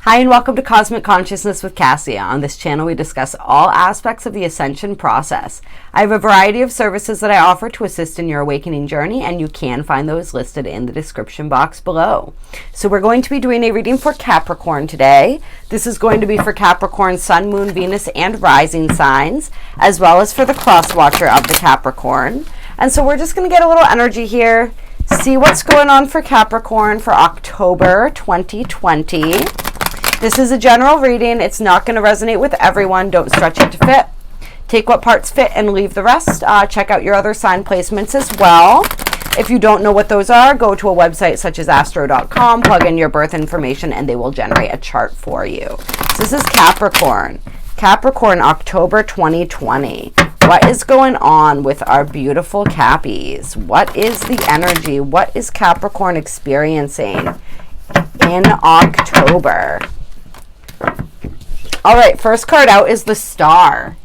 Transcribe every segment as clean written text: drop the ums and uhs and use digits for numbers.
Hi and welcome to Cosmic Consciousness with Cassia. On this channel we discuss all aspects of the ascension process. I have a variety of services that I offer to assist in your awakening journey, and you can find those listed in the description box below. So we're going to be doing a reading for Capricorn today. This is going to be for Capricorn Sun, Moon, Venus, and Rising signs, as well as for the cross watcher of the Capricorn. And so we're just going to get a little energy here, see what's going on for Capricorn for October 2020. This is a general reading. It's not going to resonate with everyone. Don't stretch it to fit. Take what parts fit and leave the rest. Check out your other sign placements as well. If you don't know what those are, go to a website such as Astro.com, plug in your birth information, and they will generate a chart for you. So this is Capricorn. Capricorn, October 2020. What is going on with our beautiful Cappies? What is the energy? What is Capricorn experiencing in October? All right, first card out is the Star.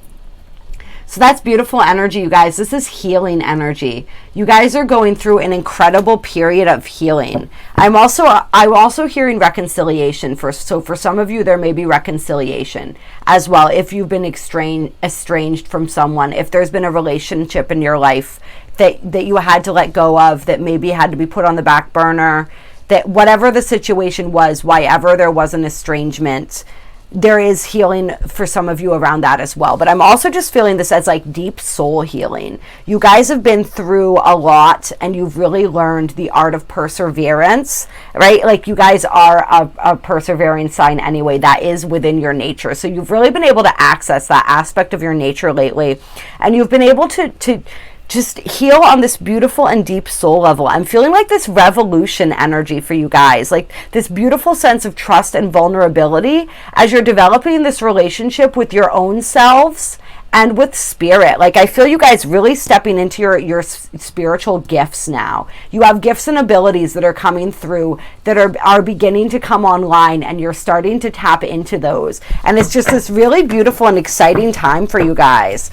So that's beautiful energy, you guys. This is healing energy. You guys are going through an incredible period of healing. I'm also hearing reconciliation. So for some of you, there may be reconciliation as well. If you've been estranged from someone, if there's been a relationship in your life that you had to let go of, that maybe had to be put on the back burner, that whatever the situation was, why ever there was an estrangement, there is healing for some of you around that as well. But I'm also just feeling this as like deep soul healing. You guys have been through a lot and you've really learned the art of perseverance, right? Like you guys are a persevering sign anyway. That is within your nature. So you've really been able to access that aspect of your nature lately. And you've been able to just heal on this beautiful and deep soul level. I'm feeling like this revolution energy for you guys, like this beautiful sense of trust and vulnerability as you're developing this relationship with your own selves and with spirit. Like I feel you guys really stepping into your spiritual gifts now. You have gifts and abilities that are coming through that are beginning to come online, and you're starting to tap into those. And it's just this really beautiful and exciting time for you guys.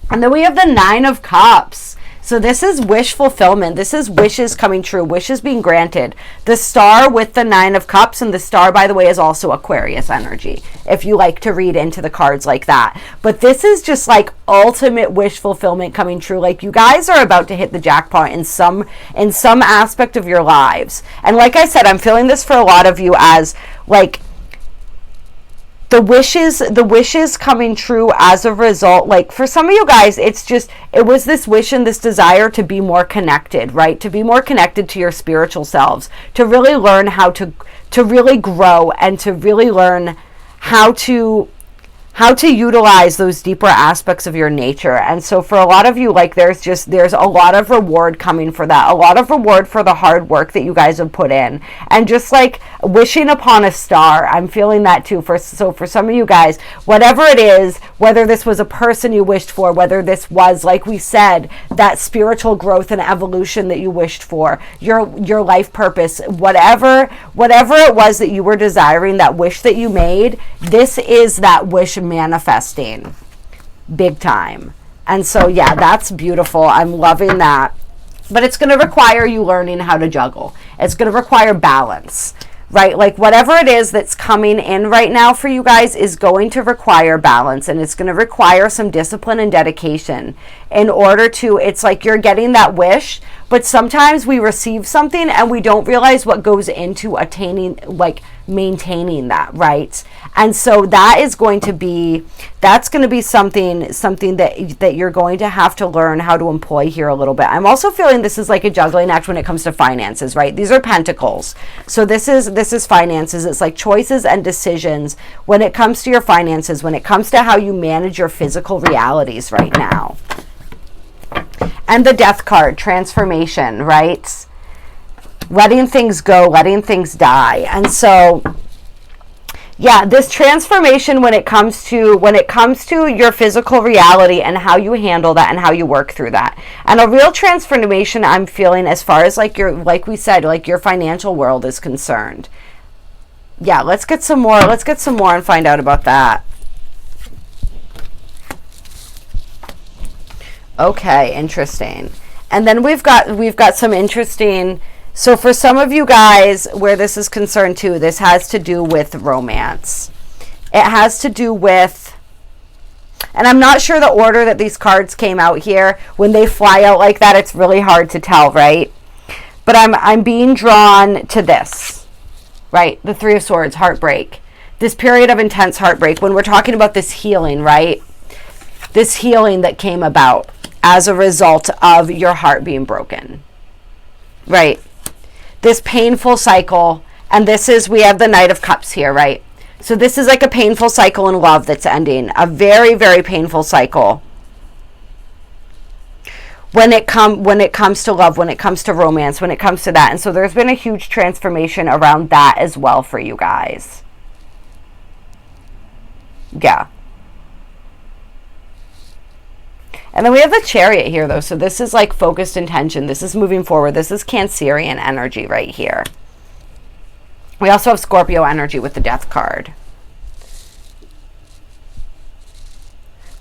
And then we have the Nine of Cups. So this is wish fulfillment. This is wishes coming true, wishes being granted. The Star with the Nine of Cups, and the Star, by the way, is also Aquarius energy, if you like to read into the cards like that. But this is just like ultimate wish fulfillment coming true. Like you guys are about to hit the jackpot in some aspect of your lives. And like I said, I'm feeling this for a lot of you as like the wishes coming true as a result. Like for some of you guys, it was this wish and this desire to be more connected, right? To be more connected to your spiritual selves, to really learn how to really grow, and to really learn how to utilize those deeper aspects of your nature. And so for a lot of you, like there's a lot of reward coming for that, a lot of reward for the hard work that you guys have put in, and just like wishing upon a star. I'm feeling that too. So for some of you guys, whatever it is, whether this was a person you wished for, whether this was, like we said, that spiritual growth and evolution that you wished for, your life purpose, whatever it was that you were desiring, that wish that you made, this is that wish manifesting big time. And so yeah, that's beautiful. I'm loving that. But it's going to require you learning how to juggle. It's going to require balance, right? Like whatever it is that's coming in right now for you guys is going to require balance, and it's going to require some discipline and dedication in order to, it's like you're getting that wish, but sometimes we receive something and we don't realize what goes into attaining, like maintaining that, right? And so that's going to be something that you're going to have to learn how to employ here a little bit. I'm also feeling this is like a juggling act when it comes to finances, right? These are pentacles. So this is finances. It's like choices and decisions when it comes to your finances, when it comes to how you manage your physical realities right now. And the Death card, transformation, right? Letting things go, letting things die. And so yeah, this transformation when it comes to your physical reality and how you handle that and how you work through that. And a real transformation I'm feeling as far as like your financial world is concerned. Yeah, let's get some more and find out about that. Okay, interesting. And then we've got some interesting So for some of you guys where this is concerned too, this has to do with romance. It has to do with, and I'm not sure the order that these cards came out here. When they fly out like that, it's really hard to tell, right? But I'm being drawn to this, right? The Three of Swords, heartbreak. This period of intense heartbreak. When we're talking about this healing, right? This healing that came about as a result of your heart being broken, right? This painful cycle, and this is, we have the Knight of Cups here, right? So this is like a painful cycle in love that's ending. A very, very painful cycle. When it comes to love, when it comes to romance, when it comes to that. And so there's been a huge transformation around that as well for you guys. Yeah. And then we have the Chariot here, though. So this is like focused intention. This is moving forward. This is Cancerian energy right here. We also have Scorpio energy with the Death card.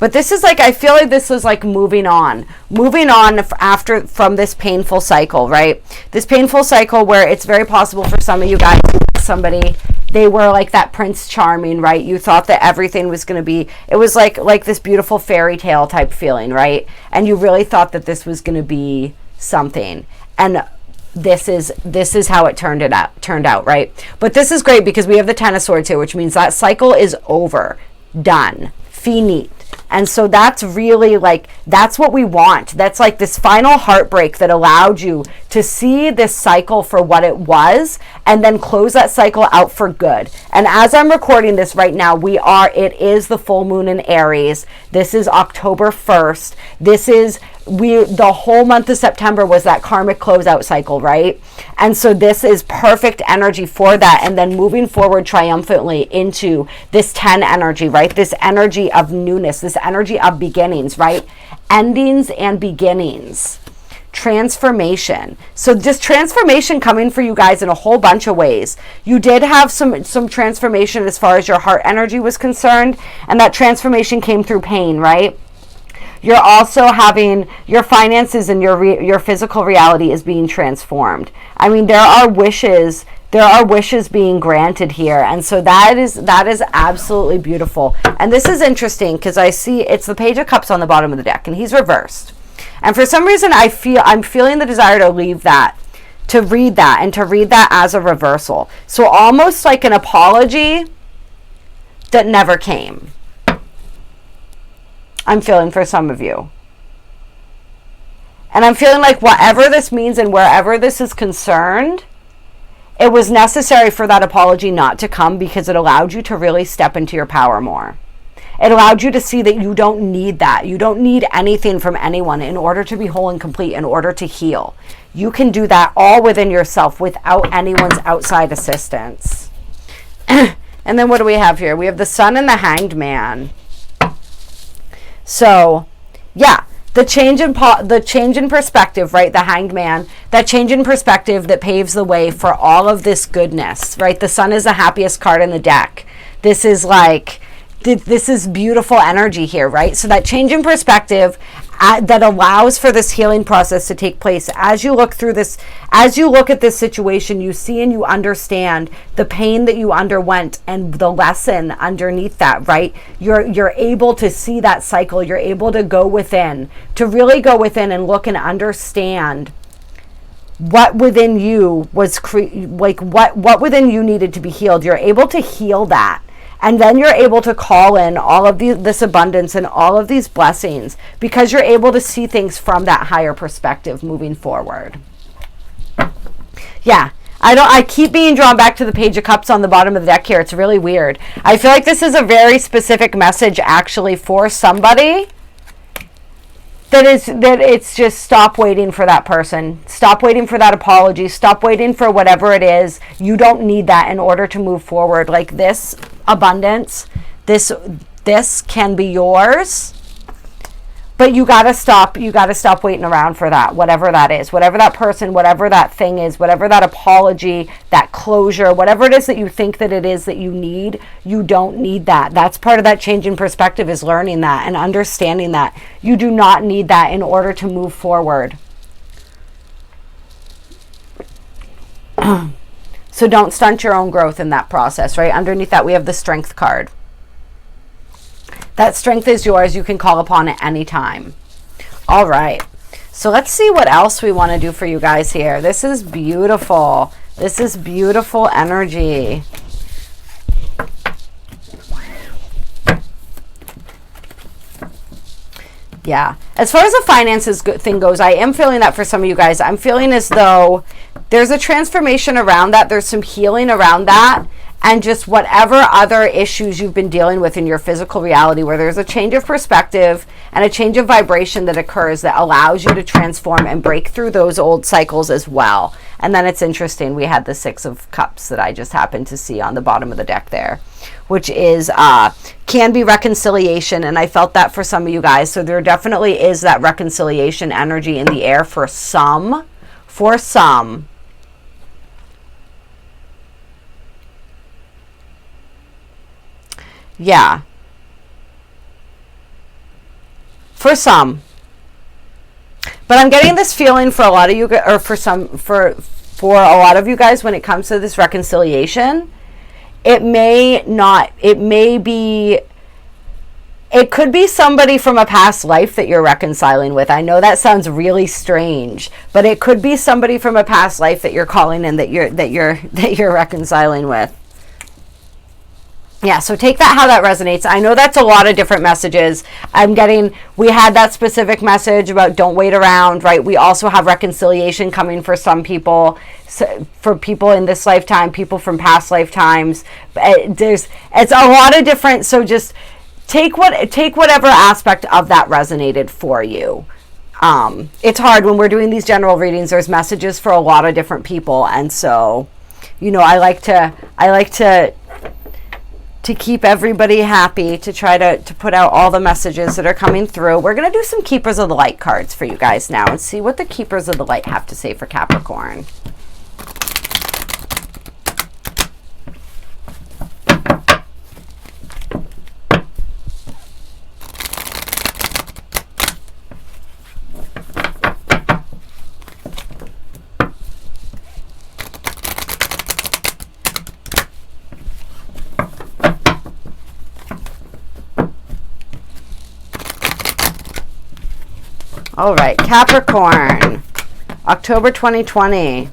But this is like, I feel like this is like moving on from this painful cycle, right? This painful cycle where it's very possible for some of you guys, somebody, they were like that Prince Charming, right? You thought that everything was going to be, it was like this beautiful fairy tale type feeling, right? And you really thought that this was going to be something. And this is how it turned out, right? But this is great because we have the Ten of Swords here, which means that cycle is over, done, finite. And so that's really like, that's what we want. That's like this final heartbreak that allowed you to see this cycle for what it was and then close that cycle out for good. And as I'm recording this right now, it is the full moon in Aries. This is October 1st. The whole month of September was that karmic closeout cycle, right? And so this is perfect energy for that. And then moving forward triumphantly into this 10 energy, right? This energy of newness, this energy of beginnings, right? Endings and beginnings. Transformation. So just transformation coming for you guys in a whole bunch of ways. You did have some transformation as far as your heart energy was concerned. And that transformation came through pain, right? You're also having your finances and your physical reality is being transformed. I mean, there are wishes being granted here. And so that is absolutely beautiful. And this is interesting because I see it's the Page of Cups on the bottom of the deck and he's reversed. And for some reason I'm feeling the desire to leave that, to read that and to read that as a reversal. So almost like an apology that never came. I'm feeling for some of you. And I'm feeling like whatever this means and wherever this is concerned, it was necessary for that apology not to come because it allowed you to really step into your power more. It allowed you to see that you don't need that. You don't need anything from anyone in order to be whole and complete, in order to heal. You can do that all within yourself without anyone's outside assistance. And then what do we have here? We have the Sun and the Hanged Man. So, yeah, the change in perspective, right? The Hanged Man, that change in perspective that paves the way for all of this goodness, right? The Sun is the happiest card in the deck. This is like, this is beautiful energy here, right? So that change in perspective that allows for this healing process to take place. As you look through this, as you look at this situation, you see and you understand the pain that you underwent and the lesson underneath that, right? You're able to see that cycle. You're able to go within, to really go within and look and understand what within you was what within you needed to be healed. You're able to heal that. And then you're able to call in all of this abundance and all of these blessings because you're able to see things from that higher perspective moving forward. Yeah, I keep being drawn back to the Page of Cups on the bottom of the deck here. It's really weird. I feel like this is a very specific message actually for somebody. That it's just stop waiting for that person. Stop waiting for that apology. Stop waiting for whatever it is. You don't need that in order to move forward. Like this abundance, this can be yours. But you gotta stop waiting around for that, whatever that is, whatever that person, whatever that thing is, whatever that apology, that closure, whatever it is that you think that it is that you need, you don't need that. That's part of that change in perspective, is learning that and understanding that. You do not need that in order to move forward. So don't stunt your own growth in that process, right? Underneath that, we have the Strength card. That strength is yours. You can call upon it anytime. All right. So let's see what else we want to do for you guys here. This is beautiful. This is beautiful energy. Yeah. As far as the finances thing goes, I am feeling that for some of you guys. I'm feeling as though there's a transformation around that. There's some healing around that. And just whatever other issues you've been dealing with in your physical reality, where there's a change of perspective and a change of vibration that occurs that allows you to transform and break through those old cycles as well. And then it's interesting, we had the Six of Cups that I just happened to see on the bottom of the deck there, which is can be reconciliation, and I felt that for some of you guys. So there definitely is that reconciliation energy in the air for some. Yeah. For some. But I'm getting this feeling for a lot of you, or for a lot of you guys, when it comes to this reconciliation, it could be somebody from a past life that you're reconciling with. I know that sounds really strange, but it could be somebody from a past life that you're calling in, that you're reconciling with. Yeah, so take that how that resonates. I know that's a lot of different messages. We had that specific message about don't wait around, right? We also have reconciliation coming for some people, for people in this lifetime, people from past lifetimes. It's a lot of different, so just take whatever aspect of that resonated for you. It's hard when we're doing these general readings. There's messages for a lot of different people, and so, I like to keep everybody happy, to try to put out all the messages that are coming through. We're going to do some Keepers of the Light cards for you guys now and see what the Keepers of the Light have to say for Capricorn. All right, Capricorn, October 2020.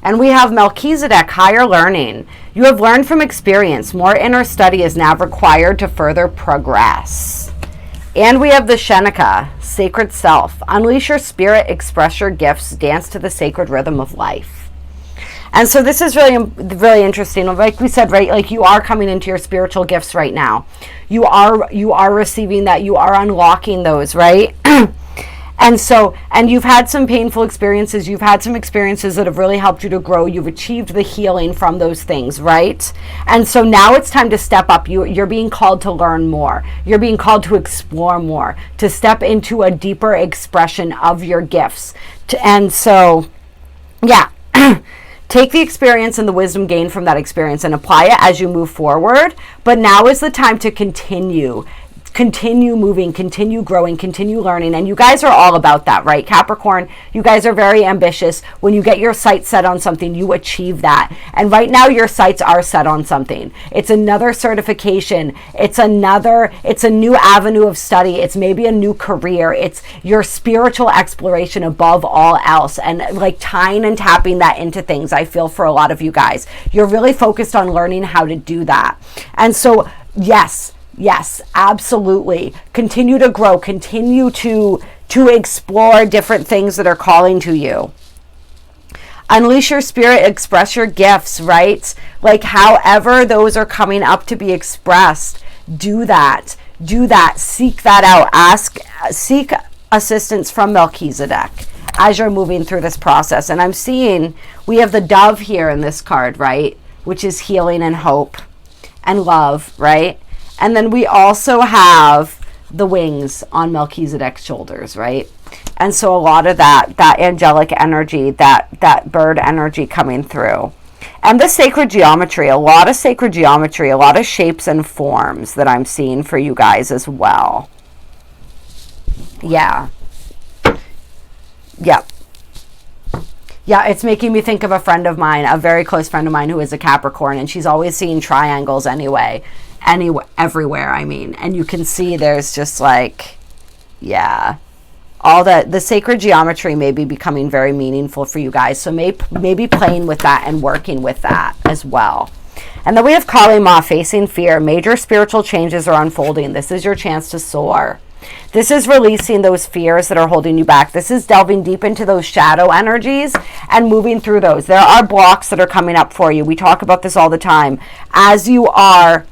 And we have Melchizedek, higher learning. You have learned from experience. More inner study is now required to further progress. And we have the Shenika, sacred self. Unleash your spirit, express your gifts, dance to the sacred rhythm of life. And so this is really, really interesting. Like we said, right, like you are coming into your spiritual gifts right now. You are receiving that. You are unlocking those, right? And you've had some painful experiences. You've had some experiences that have really helped you to grow. You've achieved the healing from those things, right? And so now it's time to step up. You're being called to learn more. You're being called to explore more, to step into a deeper expression of your gifts. And so, yeah, take the experience and the wisdom gained from that experience and apply it as you move forward. But now is the time to continue moving, continue growing, continue learning. And you guys are all about that, right? Capricorn, you guys are very ambitious. When you get your sights set on something, you achieve that. And right now your sights are set on something. It's another certification. It's a new avenue of study. It's maybe a new career. It's your spiritual exploration above all else. And like tying and tapping that into things, I feel for a lot of you guys. You're really focused on learning how to do that. And so, yes, absolutely. Continue to grow. Continue to explore different things that are calling to you. Unleash your spirit, express your gifts, right? Like however those are coming up to be expressed, do that. Seek that out. Seek assistance from Melchizedek as you're moving through this process. And I'm seeing we have the dove here in this card, right? Which is healing and hope and love, right? And then we also have the wings on Melchizedek's shoulders, right? And so a lot of that angelic energy, that bird energy coming through. And the sacred geometry, a lot of sacred geometry, a lot of shapes and forms that I'm seeing for you guys as well. Yeah. Yeah, it's making me think of a friend of mine, a very close friend of mine who is a Capricorn, and she's always seeing triangles everywhere, I mean. And you can see there's just like, yeah, all the sacred geometry may be becoming very meaningful for you guys. So maybe playing with that and working with that as well. And then we have Kali Ma, facing fear. Major spiritual changes are unfolding. This is your chance to soar. This is releasing those fears that are holding you back. This is delving deep into those shadow energies and moving through those. There are blocks that are coming up for you. We talk about this all the time. As you are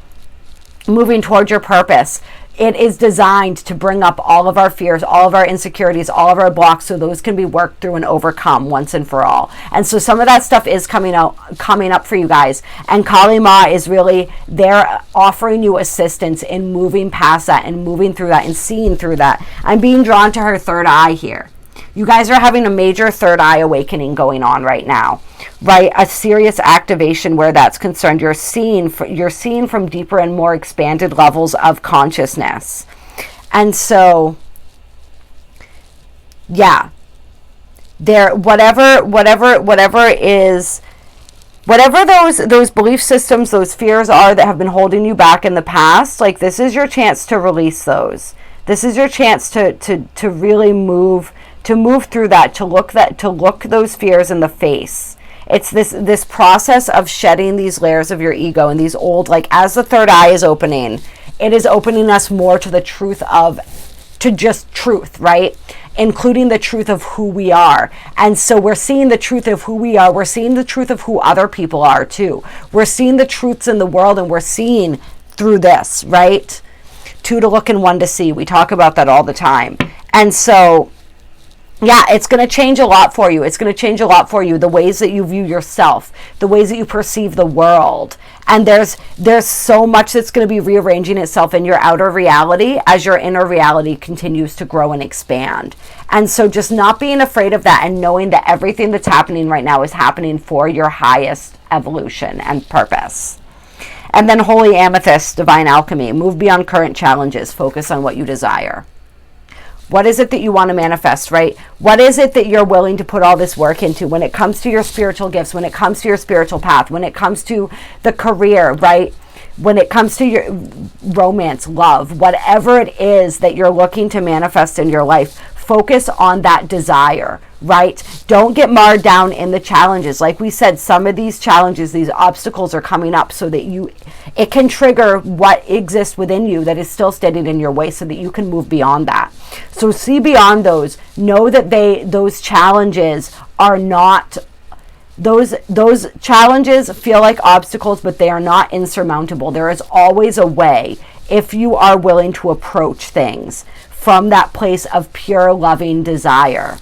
moving towards your purpose, it is designed to bring up all of our fears, all of our insecurities, all of our blocks, so those can be worked through and overcome once and for all. And so some of that stuff is coming up for you guys. And Kali Ma is really there offering you assistance in moving past that and moving through that and seeing through that. I'm being drawn to her third eye here. You guys are having a major third eye awakening going on right now, right? A serious activation where that's concerned. You're seeing from deeper and more expanded levels of consciousness. And so, yeah, whatever those belief systems, those fears are that have been holding you back in the past, like, this is your chance to release those. This is your chance to really move through that, to look those fears in the face. It's this process of shedding these layers of your ego and these old, like, as the third eye is opening, it is opening us more to the truth to just truth, right? Including the truth of who we are. And so we're seeing the truth of who we are. We're seeing the truth of who other people are too. We're seeing the truths in the world, and we're seeing through this, right? 2 to look and 1 to see. We talk about that all the time. And so, yeah, it's going to change a lot for you. It's going to change a lot for you. The ways that you view yourself, the ways that you perceive the world. And there's so much that's going to be rearranging itself in your outer reality as your inner reality continues to grow and expand. And so just not being afraid of that and knowing that everything that's happening right now is happening for your highest evolution and purpose. And then Holy Amethyst, Divine Alchemy. Move beyond current challenges. Focus on what you desire. What is it that you want to manifest, right? What is it that you're willing to put all this work into when it comes to your spiritual gifts, when it comes to your spiritual path, when it comes to the career, right? When it comes to your romance, love, whatever it is that you're looking to manifest in your life, focus on that desire, right? Don't get marred down in the challenges. Like we said, some of these challenges, these obstacles are coming up so that it can trigger what exists within you that is still standing in your way so that you can move beyond that. So see beyond those. Know that those challenges are not, those challenges feel like obstacles, but they are not insurmountable. There is always a way if you are willing to approach things from that place of pure loving desire.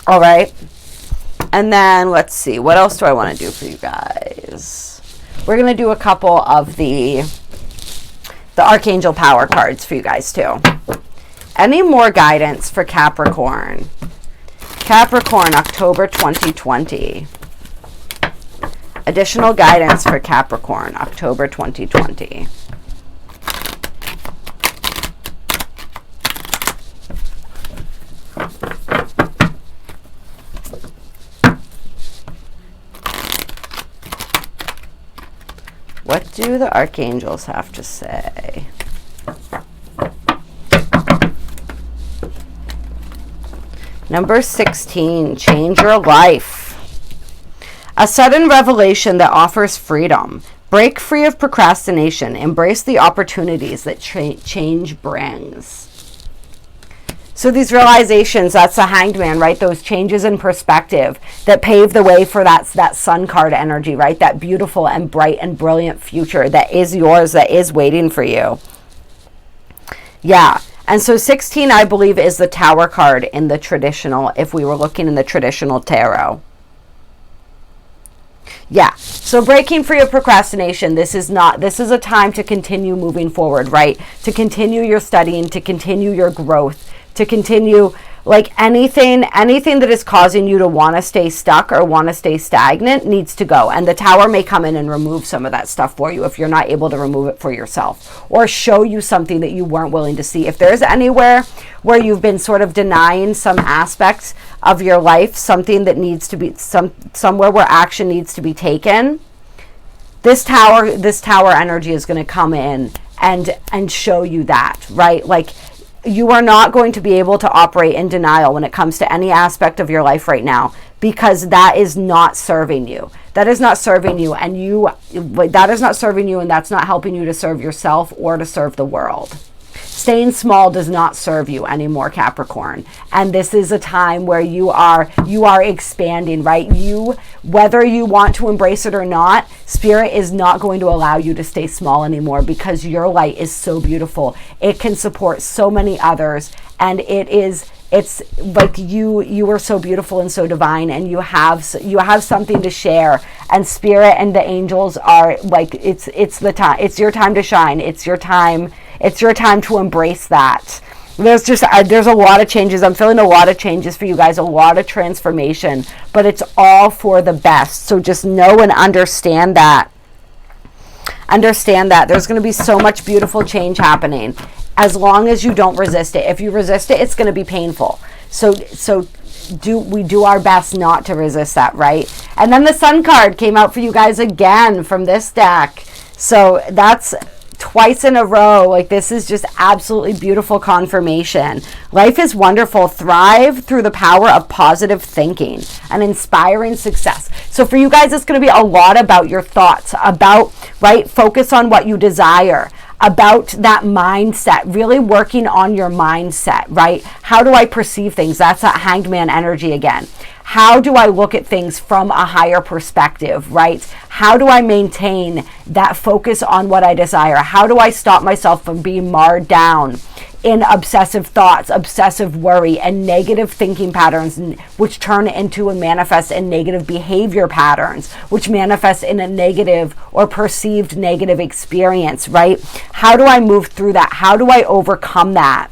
All right. And then let's see, what else do I want to do for you guys? We're going to do a couple of the Archangel Power cards for you guys too. Any more guidance for Capricorn? Capricorn, October 2020. Additional guidance for Capricorn, October 2020. What do the archangels have to say? Number 16, change your life. A sudden revelation that offers freedom. Break free of procrastination. Embrace the opportunities that change brings. So these realizations, that's the Hanged Man, right? Those changes in perspective that pave the way for that sun card energy, right? That beautiful and bright and brilliant future that is yours, that is waiting for you. Yeah. And so 16, I believe, is the Tower card in the traditional, if we were looking in the traditional tarot. Yeah. So breaking free of procrastination, this is a time to continue moving forward, right? To continue your studying, to continue your growth, to continue Like anything that is causing you to want to stay stuck or want to stay stagnant needs to go. And the tower may come in and remove some of that stuff for you if you're not able to remove it for yourself, or show you something that you weren't willing to see. If there's anywhere where you've been sort of denying some aspects of your life, something that needs to be, somewhere where action needs to be taken, this tower energy is going to come in and show you that, right? Like, you are not going to be able to operate in denial when it comes to any aspect of your life right now, because that is not serving you. That is not serving you, and that is not serving you, and that's not helping you to serve yourself or to serve the world. Staying small does not serve you anymore, Capricorn. And this is a time where you are expanding, right? Whether you want to embrace it or not, Spirit is not going to allow you to stay small anymore, because your light is so beautiful. It can support so many others, and it's like you are so beautiful and so divine, and you have something to share. And Spirit and the angels are like, it's your time to shine. It's your time to embrace that. There's a lot of changes. I'm feeling a lot of changes for you guys, a lot of transformation, but it's all for the best. So just know and understand that. Understand that there's going to be so much beautiful change happening, as long as you don't resist it. If you resist it, it's going to be painful. So we do our best not to resist that, right? And then the Sun card came out for you guys again from this deck. So that's twice in a row. Like, this is just absolutely beautiful confirmation. Life is wonderful. Thrive through the power of positive thinking and inspiring success. So for you guys, it's going to be a lot about your thoughts, about, right, focus on what you desire, about that mindset, really working on your mindset, right? How do I perceive things? That's that Hanged Man energy again. How do I look at things from a higher perspective, right? How do I maintain that focus on what I desire? How do I stop myself from being marred down in obsessive thoughts, obsessive worry, and negative thinking patterns, which turn into and manifest in negative behavior patterns, which manifest in a negative or perceived negative experience, right? How do I move through that? How do I overcome that?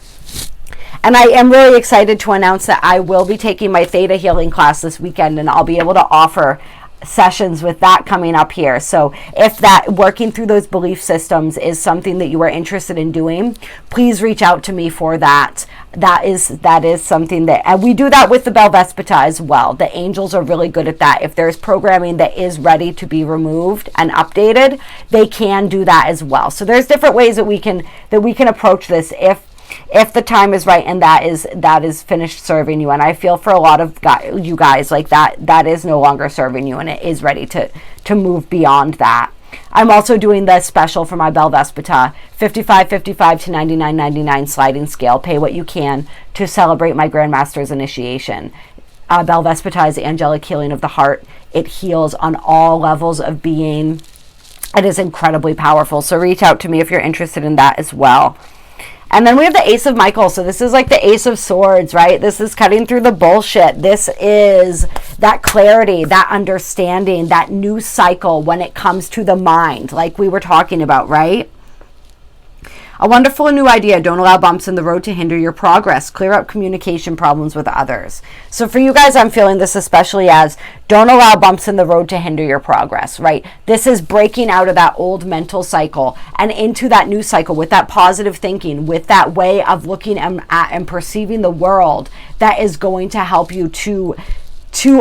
And I am really excited to announce that I will be taking my Theta Healing class this weekend, and I'll be able to offer sessions with that coming up here. So if that working through those belief systems is something that you are interested in doing, please reach out to me for that. That is something that, and we do that with the Belvaspata as well. The angels are really good at that. If there's programming that is ready to be removed and updated, they can do that as well. So there's different ways that we can approach this if the time is right, and that is finished serving you. And I feel for a lot of you guys, like that is no longer serving you, and it is ready to move beyond that. I'm also doing the special for my Belvaspata, $55.55 to $99.99 sliding scale. Pay what you can to celebrate my Grandmaster's initiation. Belvaspata is angelic healing of the heart. It heals on all levels of being. It is incredibly powerful. So reach out to me if you're interested in that as well. And then we have the Ace of Michael. So this is like the Ace of Swords, right? This is cutting through the bullshit. This is that clarity, that understanding, that new cycle when it comes to the mind, like we were talking about, right? A wonderful new idea. Don't allow bumps in the road to hinder your progress. Clear up communication problems with others. So for you guys, I'm feeling this especially as don't allow bumps in the road to hinder your progress, right? This is breaking out of that old mental cycle and into that new cycle with that positive thinking, with that way of looking at and perceiving the world that is going to help you to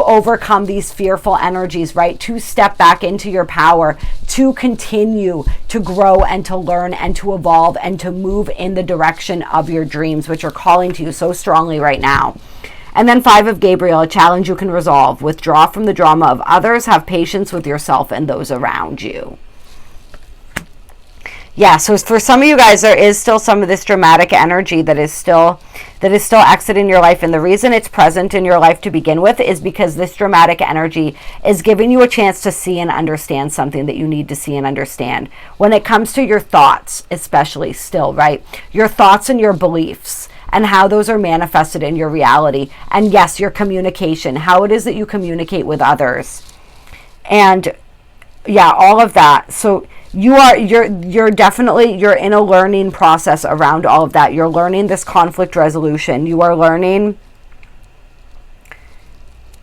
overcome these fearful energies, right? To step back into your power, to continue to grow and to learn and to evolve and to move in the direction of your dreams, which are calling to you so strongly right now. And then 5 of Gabriel, a challenge you can resolve. Withdraw from the drama of others. Have patience with yourself and those around you. Yeah, so for some of you guys, there is still some of this dramatic energy that is still exiting your life. And the reason it's present in your life to begin with is because this dramatic energy is giving you a chance to see and understand something that you need to see and understand. When it comes to your thoughts, especially still, right? Your thoughts and your beliefs and how those are manifested in your reality. And yes, your communication, how it is that you communicate with others. And yeah, all of that. So you're definitely in a learning process around all of that. You're learning this conflict resolution. You are learning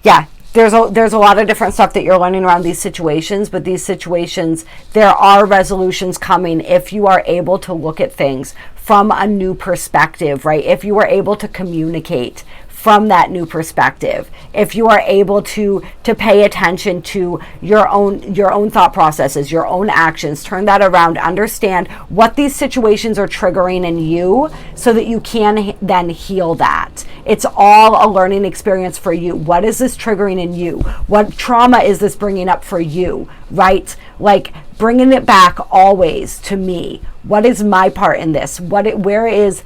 yeah, there's a lot of different stuff that you're learning around these situations, but these situations, there are resolutions coming if you are able to look at things from a new perspective, right? If you are able to communicate from that new perspective, if you are able to pay attention to your own thought processes, your own actions, turn that around, understand what these situations are triggering in you so that you can then heal that. It's all a learning experience for you. What is this triggering in you? What trauma is this bringing up for you, right? Like bringing it back always to me. What is my part in this? What is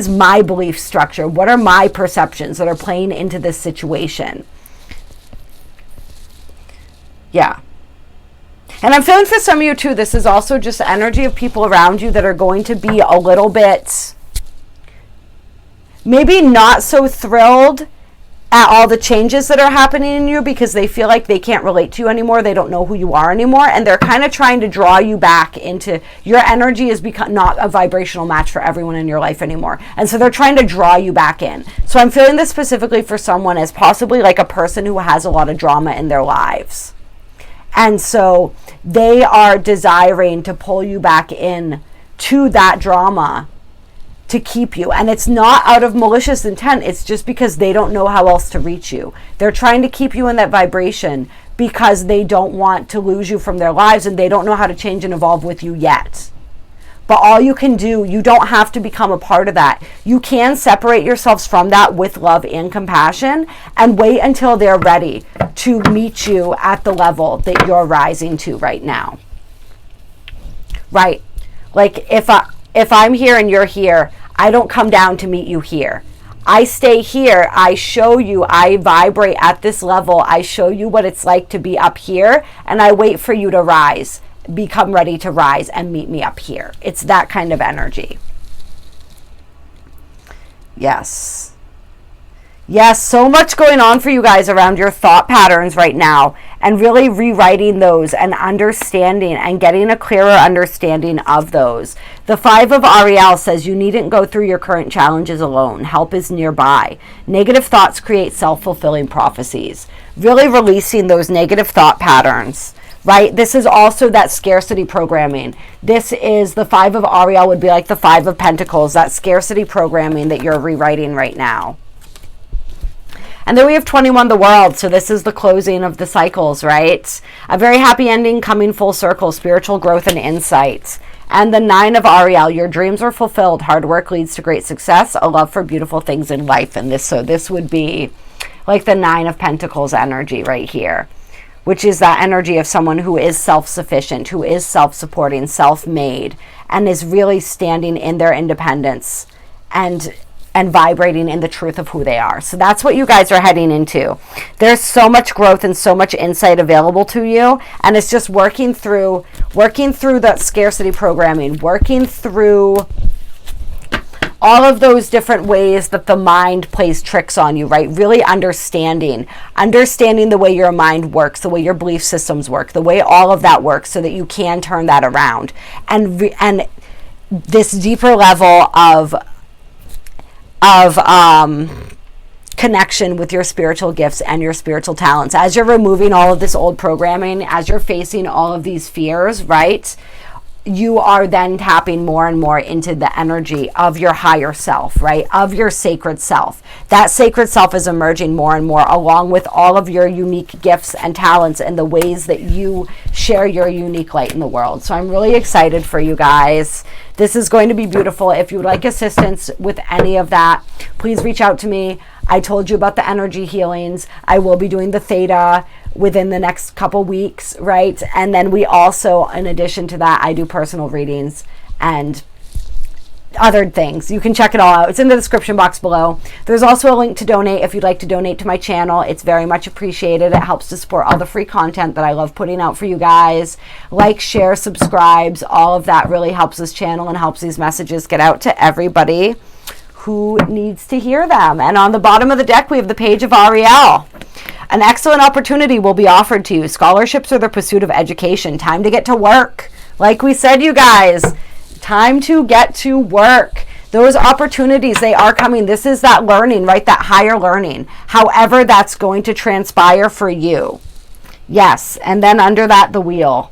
my belief structure? What are my perceptions that are playing into this situation? Yeah. And I'm feeling for some of you too, this is also just the energy of people around you that are going to be a little bit maybe not so thrilled at all the changes that are happening in you because they feel like they can't relate to you anymore. They don't know who you are anymore. And they're kind of trying to draw you back into your energy is not a vibrational match for everyone in your life anymore. And so they're trying to draw you back in. So I'm feeling this specifically for someone as possibly like a person who has a lot of drama in their lives. And so they are desiring to pull you back in to that drama to keep you. And it's not out of malicious intent. It's just because they don't know how else to reach you. They're trying to keep you in that vibration because they don't want to lose you from their lives and they don't know how to change and evolve with you yet. But all you can do, you don't have to become a part of that. You can separate yourselves from that with love and compassion and wait until they're ready to meet you at the level that you're rising to right now. Right? Like if I'm here and you're here, I don't come down to meet you here. I stay here. I show you, I vibrate at this level. I show you what it's like to be up here, and I wait for you to rise, become ready to rise and meet me up here. It's that kind of energy. Yes. Yes, so much going on for you guys around your thought patterns right now and really rewriting those and understanding and getting a clearer understanding of those. The 5 of Ariel says you needn't go through your current challenges alone. Help is nearby. Negative thoughts create self-fulfilling prophecies. Really releasing those negative thought patterns, right? This is also that scarcity programming. This is the 5 of Ariel would be like the 5 of Pentacles, that scarcity programming that you're rewriting right now. And then we have 21, the world. So this is the closing of the cycles, right? A very happy ending coming full circle, spiritual growth and insight. And the 9 of Ariel, your dreams are fulfilled. Hard work leads to great success. A love for beautiful things in life. And this would be like the 9 of Pentacles energy right here, which is that energy of someone who is self-sufficient, who is self-supporting, self-made, and is really standing in their independence and vibrating in the truth of who they are. So that's what you guys are heading into. There's so much growth and so much insight available to you, and it's just working through that scarcity programming, working through all of those different ways that the mind plays tricks on you, right? Really understanding the way your mind works, the way your belief systems work, the way all of that works so that you can turn that around. And this deeper level of connection with your spiritual gifts and your spiritual talents. As you're removing all of this old programming, as you're facing all of these fears, right? You are then tapping more and more into the energy of your higher self, right? Of your sacred self. That sacred self is emerging more and more along with all of your unique gifts and talents and the ways that you share your unique light in the world. So I'm really excited for you guys. This is going to be beautiful. If you would like assistance with any of that, please reach out to me. I told you about the energy healings. I will be doing the theta within the next couple weeks, right? And then we also, in addition to that, I do personal readings and other things. You can check it all out. It's in the description box below. There's also a link to donate if you'd like to donate to my channel. It's very much appreciated. It helps to support all the free content that I love putting out for you guys. Like, share, subscribes, all of that really helps this channel and helps these messages get out to everybody who needs to hear them. And on the bottom of the deck, we have the Page of Ariel. An excellent opportunity will be offered to you. Scholarships or the pursuit of education. Time to get to work. Like we said, you guys, time to get to work. Those opportunities, they are coming. This is that learning, right? That higher learning. However that's going to transpire for you. Yes. And then under that, the wheel.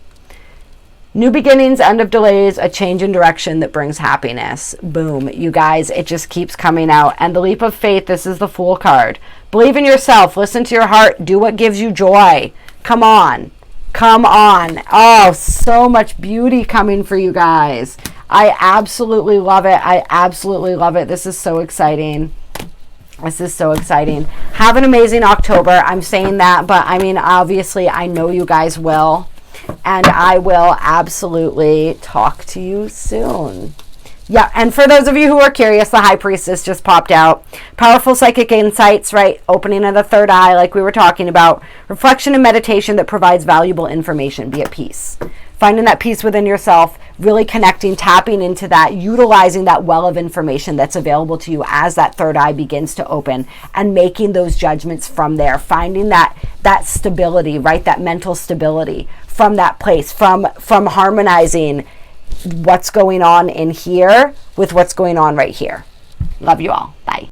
New beginnings, end of delays, a change in direction that brings happiness. Boom. You guys, it just keeps coming out. And the leap of faith, this is the Fool card. Believe in yourself. Listen to your heart. Do what gives you joy. Come on. Come on. Oh, so much beauty coming for you guys. I absolutely love it. I absolutely love it. This is so exciting. This is so exciting. Have an amazing October. I'm saying that, but I mean, obviously, I know you guys will. And I will absolutely talk to you soon. Yeah, and for those of you who are curious, the High Priestess just popped out. Powerful psychic insights, right? Opening of the third eye, like we were talking about. Reflection and meditation that provides valuable information. Be at peace. Finding that peace within yourself, really connecting, tapping into that, utilizing that well of information that's available to you as that third eye begins to open, and making those judgments from there. Finding that stability, right? That mental stability from that place, from harmonizing what's going on in here with what's going on right here. Love you all. Bye.